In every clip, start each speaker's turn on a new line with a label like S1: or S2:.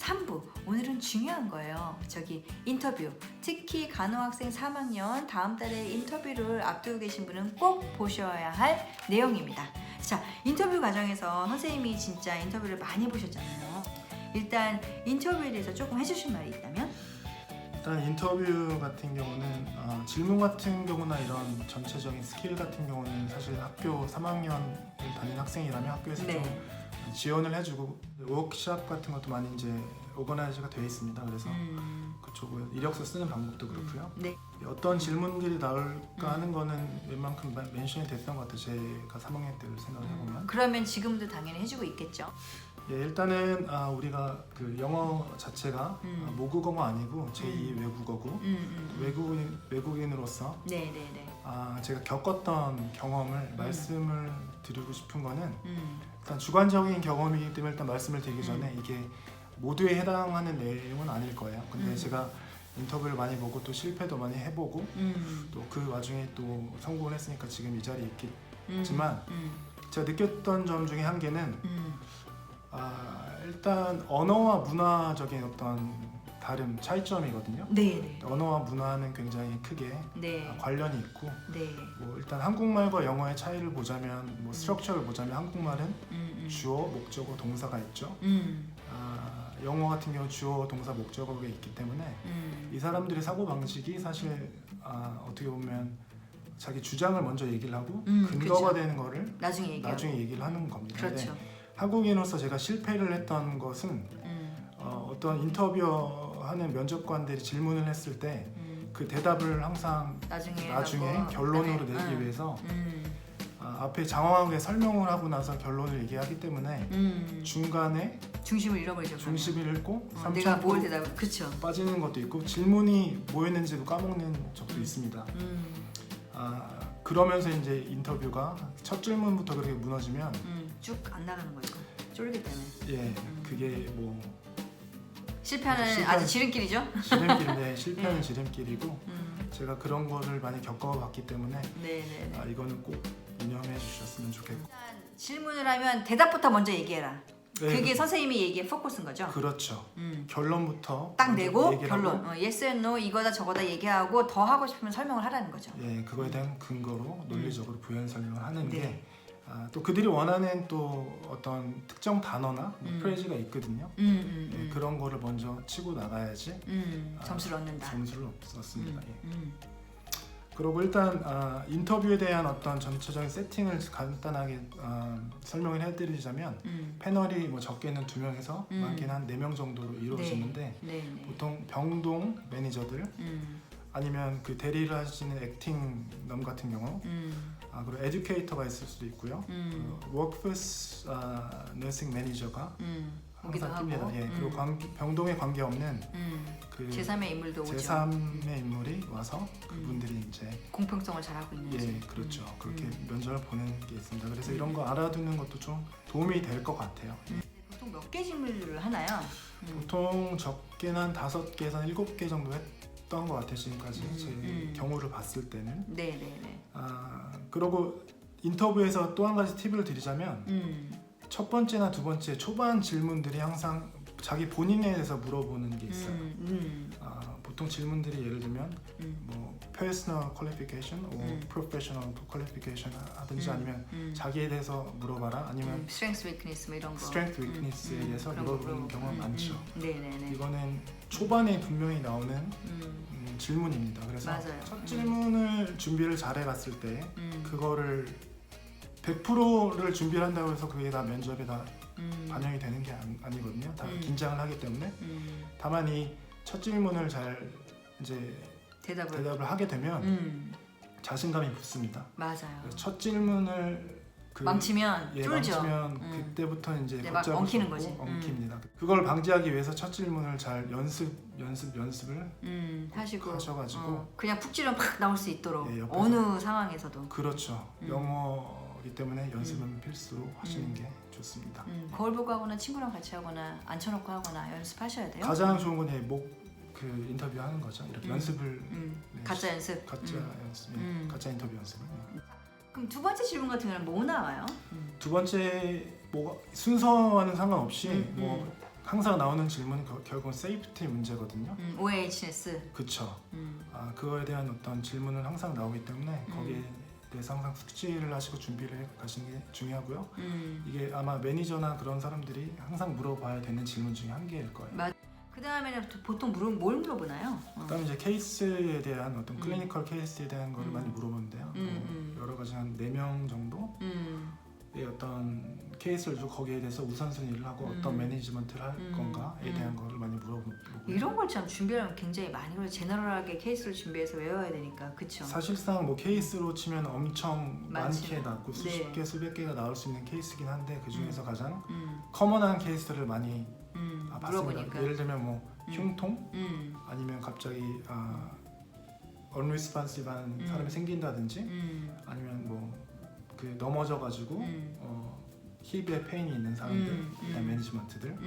S1: 3부 오늘은 중요한 거예요. 저기 인터뷰, 특히 간호학생 3학년 다음 달에 인터뷰를 앞두고 계신 분은 꼭 보셔야 할 내용입니다. 자, 인터뷰 과정에서 선생님이 진짜 인터뷰를 많이 보셨잖아요. 일단 인터뷰에 대해서 조금 해주실 말이 있다면?
S2: 일단 인터뷰 같은 경우는 질문 같은 경우나 이런 전체적인 스킬 같은 경우는 사실 학교 3학년을 다니는 학생이라면 학교에서
S1: 네.
S2: 좀 지원을 해주고 워크숍 같은 것도 많이 이제 오거나이즈가 되어 있습니다. 그래서 그쪽을 이력서 쓰는 방법도 그렇고요.
S1: 네.
S2: 어떤 질문들이 나올까 하는 거는 웬만큼 멘션이 됐던 것 같아요. 제가 3학년 때를 생각을 해보면.
S1: 그러면 지금도 당연히 해주고 있겠죠?
S2: 예, 일단은 우리가 그 영어 자체가 모국어가 아니고 제2 외국어고 외국인으로서
S1: 네네네.
S2: 제가 겪었던 경험을 말씀을 드리고 싶은 거는 일단 주관적인 경험이기 때문에 일단 말씀을 드리기 전에 이게 모두에 해당하는 내용은 아닐 거예요. 근데 제가 인터뷰를 많이 보고 또 실패도 많이 해보고 또 그 와중에 또 성공을 했으니까 지금 이 자리에 있겠지만 제가 느꼈던 점 중에 한 개는 일단 언어와 문화적인 어떤 다름, 차이점이거든요.
S1: 네네.
S2: 언어와 문화는 굉장히 크게
S1: 네.
S2: 관련이 있고
S1: 네.
S2: 뭐 일단 한국말과 영어의 차이를 보자면 뭐 스트럭처를 보자면 한국말은 주어, 목적어, 동사가 있죠. 영어 같은 경우 주어, 동사, 목적어가 있기 때문에 이 사람들의 사고 방식이 사실 어떻게 보면 자기 주장을 먼저 얘기를 하고 근거가
S1: 그렇죠.
S2: 되는 거를
S1: 나중에
S2: 얘기를 하는 겁니다.
S1: 그렇죠.
S2: 근데 한국인으로서 제가 실패를 했던 것은 어떤 인터뷰하는 면접관들이 질문을 했을 때 그 대답을 항상
S1: 나중에
S2: 결론으로 내기 위해서 앞에 장황하게 설명을 하고 나서 결론을 얘기하기 때문에 중간에
S1: 중심을 잃어버리죠.
S2: 중심을 잃고
S1: 내가 뭘 대답을 그렇죠.
S2: 빠지는 것도 있고 질문이 뭐였는지도 까먹는 적도 있습니다. 그러면서 이제 인터뷰가 첫 질문부터 그렇게 무너지면
S1: 쭉 안 나가는 거죠. 쫄기 때문에.
S2: 예, 그게 뭐
S1: 실패하는 아주 지름길이죠.
S2: 지름길인데 실패하는 지름길이고 제가 그런 거를 많이 겪어봤기 때문에
S1: 네네.
S2: 이거는 꼭 유념해 주셨으면 좋겠고.
S1: 일단 질문을 하면 대답부터 먼저 얘기해라.
S2: 네,
S1: 그게 선생님이 얘기의 포커스인 거죠.
S2: 그렇죠. 결론부터
S1: 딱 내고
S2: 얘기를
S1: 결론.
S2: 하고,
S1: yes and no 이거다 저거다 얘기하고 더 하고 싶으면 설명을 하라는 거죠.
S2: 예, 그거에 대한 근거로 논리적으로 부연 설명을 하는
S1: 네.
S2: 게 또 그들이 원하는 또 어떤 특정 단어나 프레이즈가 있거든요. 예, 그런 거를 먼저 치고 나가야지
S1: 점수를 얻는다.
S2: 점수를 얻습니다. 예. 그리고 일단 인터뷰에 대한 어떤 전체적인 세팅을 간단하게 설명을 해드리자면 패널이 뭐 적게는 2명에서 많게는 한 4명 정도로 이루어지는데
S1: 네.
S2: 보통 병동 매니저들 아니면 그 대리를 하시는 액팅 넘 같은 경우 그리고 에듀케이터가 있을 수도 있고요. 워크포스 너싱 매니저가 항상 뜹니다. 예, 그리고 병동에 관계없는 그
S1: 제3의 인물도 오죠.
S2: 제3의 인물이 와서 그분들이 이제
S1: 공평성을 잘하고 있는지.
S2: 예, 그렇죠. 그렇게 면접을 보는 게 있습니다. 그래서 이런 거 알아두는 것도 좀 도움이 될 것 같아요.
S1: 보통 몇 개 질문을 하나요?
S2: 보통 적게는 한 5개에서 7개 정도 했던 것 같아요. 지금까지 제 경우를 봤을 때는.
S1: 네네네.
S2: 그리고 인터뷰에서 또 한 가지 팁을 드리자면 첫 번째나 두 번째 초반 질문들이 항상 자기 본인에 대해서 물어보는 게 있어요. 보통 질문들이 예를 들면 뭐 personal qualification, professional qualification 하든지 아니면 자기에 대해서 물어봐라 아니면
S1: strength, weakness 뭐 이런 거.
S2: strength, weakness에 대해서 물어보는 경우가 많죠.
S1: 네네네.
S2: 이거는 초반에 분명히 나오는 질문입니다. 그래서
S1: 맞아요.
S2: 첫 질문을 준비를 잘 해갔을 때 그거를 100%를 준비를 한다고 해서 그게 다 면접에 다 반영이 되는 게 아니거든요. 다 긴장을 하기 때문에. 다만 이 첫 질문을 잘 이제 대답을 하게 되면 자신감이 붙습니다.
S1: 맞아요.
S2: 그래서 첫 질문을
S1: 망치면 쫄죠.
S2: 망치면 그때부터 이제
S1: 막
S2: 걷잡을 수
S1: 엉키는
S2: 없고
S1: 거지.
S2: 엉킵니다. 그걸 방지하기 위해서 첫 질문을 잘 연습을
S1: 하시고
S2: 하셔가지고
S1: 그냥 푹 찌르면 팍 나올 수 있도록
S2: 예, 옆에서.
S1: 어느 상황에서도.
S2: 그렇죠. 영어이기 때문에 연습은 필수로 하시는 게 좋습니다.
S1: 거울 보고 하거나 친구랑 같이 하거나 앉혀놓고 하거나 연습하셔야 돼요.
S2: 가장 좋은 건 그 인터뷰 하는 거죠. 이렇게 연습을 네,
S1: 가짜 연습.
S2: 가짜 연습, 가짜 인터뷰 연습을.
S1: 그럼 두 번째 질문 같은 경우는 뭐 나와요?
S2: 두 번째 뭐 순서와는 상관없이 뭐 항상 나오는 질문은 결국은 세이프티 문제거든요.
S1: OHS.
S2: 그쵸. 그거에 대한 어떤 질문은 항상 나오기 때문에 거기에 대해서 항상 숙지를 하시고 준비를 해 가시는 게 중요하고요. 이게 아마 매니저나 그런 사람들이 항상 물어봐야 되는 질문 중에 한 개일 거예요.
S1: 그 다음에는 보통 뭘 물어보나요?
S2: 그다음에 이제 케이스에 대한 어떤 클리니컬 케이스에 대한 거를 많이 물어보는데요. 여러 가지 한 4명 정도의 어떤 케이스를 주고 거기에 대해서 우선순위를 하고 어떤 매니지먼트를 할 건가에 대한 거를 많이 물어보고
S1: 이런 걸 참 준비하면 굉장히 많이 그래 제너럴하게 케이스를 준비해서 외워야 되니까 그쵸?
S2: 사실상 뭐 케이스로 치면 엄청
S1: 많지.
S2: 많게 나왔고 수십
S1: 네.
S2: 개 수백 개가 나올 수 있는 케이스긴 한데 그 중에서 가장 커먼한 케이스를 많이 봤습니다.
S1: 물어보니까.
S2: 예를 들면 뭐 흉통 아니면 갑자기 unresponsive한 사람이 생긴다든지 아니면 뭐 그 넘어져가지고 힙에 페인이 있는 사람들 일단 매니지먼트들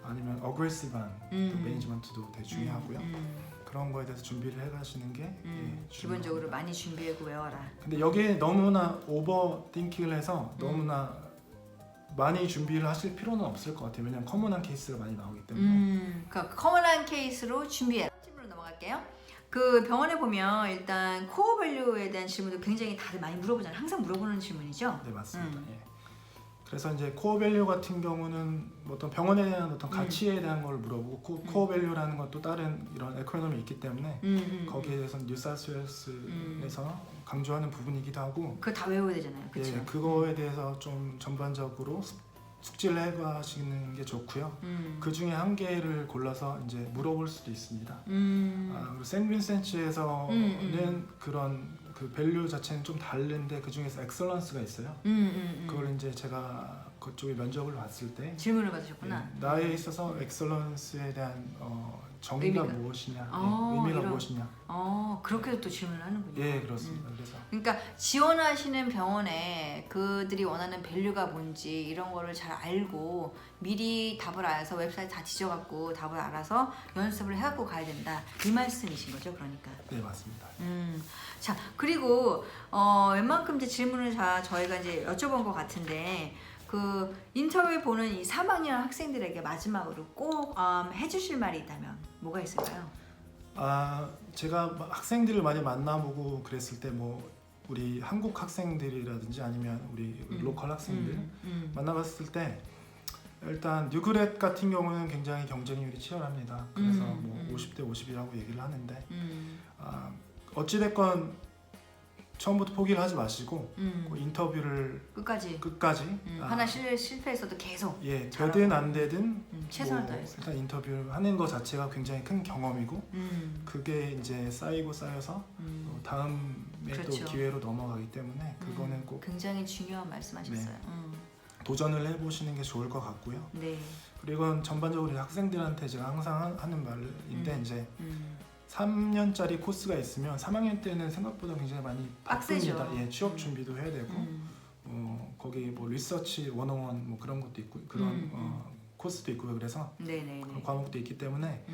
S2: 아니면 어그레시브한 또 매니지먼트도 되게 중요하고요. 그런 거에 대해서 준비를 해가시는 게
S1: 기본적으로
S2: 중요합니다.
S1: 많이 준비하고 외워라.
S2: 근데 여기에 너무나 오버띵킹을 해서 너무나 많이 준비를 하실 필요는 없을 것 같아요. 왜냐면 커먼한 케이스가 많이 나오기 때문에.
S1: 그러니까 커먼한 케이스로 준비해라. 질문으로 넘어갈게요. 그 병원에 보면 일단 코어 밸류에 대한 질문도 굉장히 다들 많이 물어보잖아요. 항상 물어보는 질문이죠.
S2: 네, 맞습니다. 예. 그래서 이제 코어 밸류 같은 경우는 어떤 병원에 대한 어떤 가치에 대한 걸 물어보고 코어 밸류라는 건 또 다른 이런 에코노미 있기 때문에 거기에 대해서는 뉴사우스웨일스에서 강조하는 부분이기도 하고
S1: 그거 다 외워야 되잖아요. 그렇죠?
S2: 예, 그거에 대해서 좀 전반적으로 숙지를 해가시는 게 좋고요. 그 중에 한 개를 골라서 이제 물어볼 수도 있습니다. 그리고 생빈센츠에서는 그런 그 밸류 자체는 좀 다른데 그 중에서 엑설런스가 있어요. 그걸 이제 제가 그쪽에 면접을 봤을 때
S1: 질문을 받으셨구나.
S2: 나에 있어서 엑설런스에 대한 정의가
S1: 의미가.
S2: 무엇이냐,
S1: 이런.
S2: 의미가 무엇이냐.
S1: 그렇게 또 질문을 하는군요.
S2: 예, 그렇습니다. 그래서
S1: 그러니까 지원하시는 병원에 그들이 원하는 밸류가 뭔지 이런 거를 잘 알고 미리 답을 알아서 웹사이트 다 뒤져갖고 답을 알아서 연습을 해갖고 가야 된다. 이 말씀이신 거죠, 그러니까.
S2: 네, 맞습니다.
S1: 자, 그리고 웬만큼 이제 질문을 다 저희가 이제 여쭤본 것 같은데 그 인터뷰 보는 이 3학년 학생들에게 마지막으로 꼭 해주실 말이 있다면 뭐가 있을까요?
S2: 제가 학생들을 많이 만나보고 그랬을 때 뭐 우리 한국 학생들이라든지 아니면 우리 로컬 학생들 만나봤을 때 일단 뉴그렛 같은 경우는 굉장히 경쟁률이 치열합니다. 그래서 뭐 50대 50이라고 얘기를 하는데 어찌됐건 처음부터 포기를 하지 마시고 그 인터뷰를
S1: 끝까지
S2: 하나
S1: 실패했어도 계속
S2: 되든 안 되든
S1: 최선을 다해서
S2: 일단 인터뷰하는 것 자체가 굉장히 큰 경험이고 그게 이제 쌓여서 다음에
S1: 그렇죠.
S2: 또 기회로 넘어가기 때문에 그거는 꼭
S1: 굉장히 중요한 말씀하셨어요.
S2: 도전을 해보시는 게 좋을 것 같고요.
S1: 네.
S2: 그리고 전반적으로 학생들한테 제가 항상 하는 말인데 이제 3년짜리 코스가 있으면 3학년 때는 생각보다 굉장히 많이
S1: 빡세죠.
S2: 바쁩니다. 예, 취업 준비도 해야 되고 거기 뭐 리서치 101 뭐 그런 것도 있고 그런 코스도 있고요. 그래서 그런 과목도 있기 때문에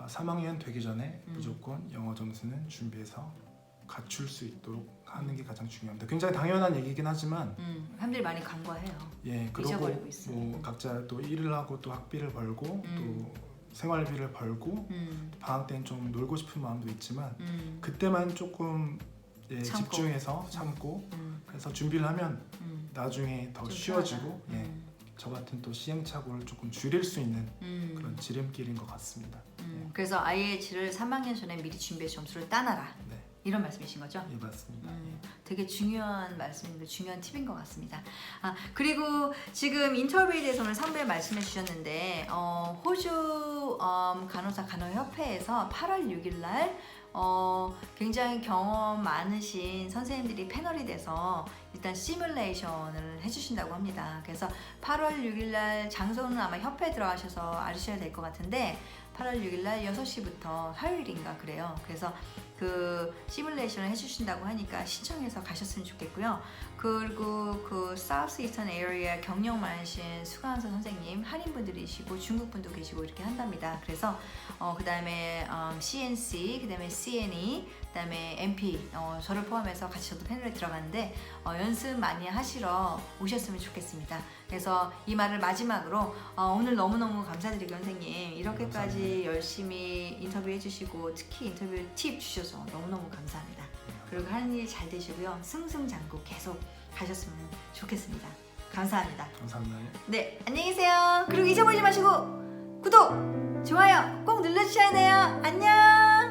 S2: 3학년 되기 전에 무조건 영어 점수는 준비해서 갖출 수 있도록 하는 게 가장 중요합니다. 굉장히 당연한 얘기긴 하지만
S1: 사람들이 많이 간과해요.
S2: 예, 그리고
S1: 잊어버리고 있어요.
S2: 뭐 각자 또 일을 하고 또 학비를 벌고 또 생활비를 벌고 방학 때는 좀 놀고 싶은 마음도 있지만 그때만 조금
S1: 참고.
S2: 집중해서 참고 그래서 준비를 하면 나중에 더 쉬워지고 저 같은 또 시행착오를 조금 줄일 수 있는 그런 지름길인 것 같습니다.
S1: 그래서 IH를 3학년 전에 미리 준비해서 점수를 따놔라.
S2: 네,
S1: 이런 말씀이신 거죠?
S2: 예, 맞습니다.
S1: 되게 중요한 말씀인데 중요한 팁인 것 같습니다. 그리고 지금 인터뷰에 대해서 오늘 선배 말씀해 주셨는데 호주 간호사 간호협회에서 8월 6일 날 굉장히 경험 많으신 선생님들이 패널이 돼서 일단 시뮬레이션을 해주신다고 합니다. 그래서 8월 6일 날 장소는 아마 협회에 들어가셔서 알으셔야 될 것 같은데 8월 6일 날 6시부터 화요일인가 그래요. 그래서 그 시뮬레이션을 해주신다고 하니까 신청해서 가셨으면 좋겠고요. 그리고 그 사우스 이스턴 에어리아 경력 많으신 수강사 선생님 한인분들이시고 중국분도 계시고 이렇게 한답니다. 그래서 그 다음에 CNC, 그 다음에 CNE, 그다음에 MP, 저를 포함해서 같이 저도 패널에 들어갔는데 연습 많이 하시러 오셨으면 좋겠습니다. 그래서 이 말을 마지막으로 오늘 너무너무 감사드리고 선생님 이렇게까지
S2: 감사합니다.
S1: 열심히 인터뷰해 주시고 특히 인터뷰 팁 주셔서 너무너무 감사합니다. 그리고 하는 일 잘 되시고요. 승승장구 계속 가셨으면 좋겠습니다. 감사합니다.
S2: 감사합니다.
S1: 네, 안녕히 계세요. 그리고 잊어버리지 마시고 구독, 좋아요 꼭 눌러주셔야 돼요. 안녕.